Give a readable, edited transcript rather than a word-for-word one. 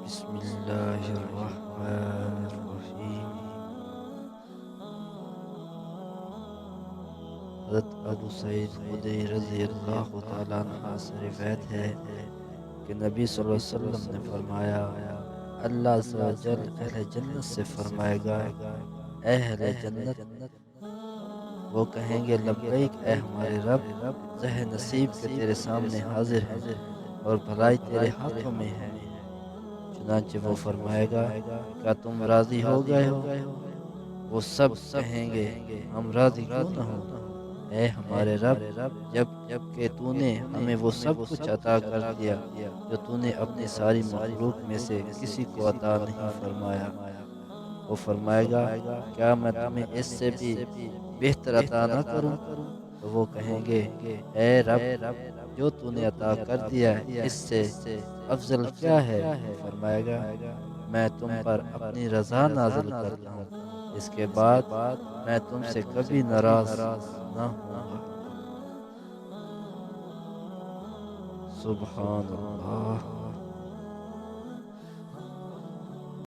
بسم الله الرحمن الرحیم۔ حضرت ابو سعید خدری رضی اللہ تعالیٰ عنہ سے روایت ہے کہ نبی صلی اللہ علیہ وسلم نے فرمایا، اللہ عز و جل اہل جنت سے فرمائے گا، اے اہل جنت، وہ کہیں گے لبیک اے ہمارے رب، زہ نصیب کے تیرے سامنے حاضر ہیں اور بھلائی تیرے ہاتھوں میں ہے۔ چنانچہ وہ فرمائے گا، کیا تم راضی ہو گئے ہو؟ وہ سب کہیں گے، ہم راضی کیوں نہ ہوں، اے ہمارے رب، جب کہ تو نے ہمیں وہ سب کچھ عطا کر دیا جو تو نے اپنی ساری مخلوق میں سے کسی کو عطا نہیں فرمایا۔ وہ فرمائے گا، کیا میں تمہیں اس سے بھی بہتر عطا نہ کروں؟ تو وہ کہیں گے، اے رب، جو تو نے عطا کر دیا ہے اس سے افضل کیا ہے؟ وہ فرمائے گا، میں تم پر اپنی رضا نازل کرتا ہوں، اس کے بعد میں تم سے کبھی ناراض نہ ہوں گا۔ سبحان اللہ۔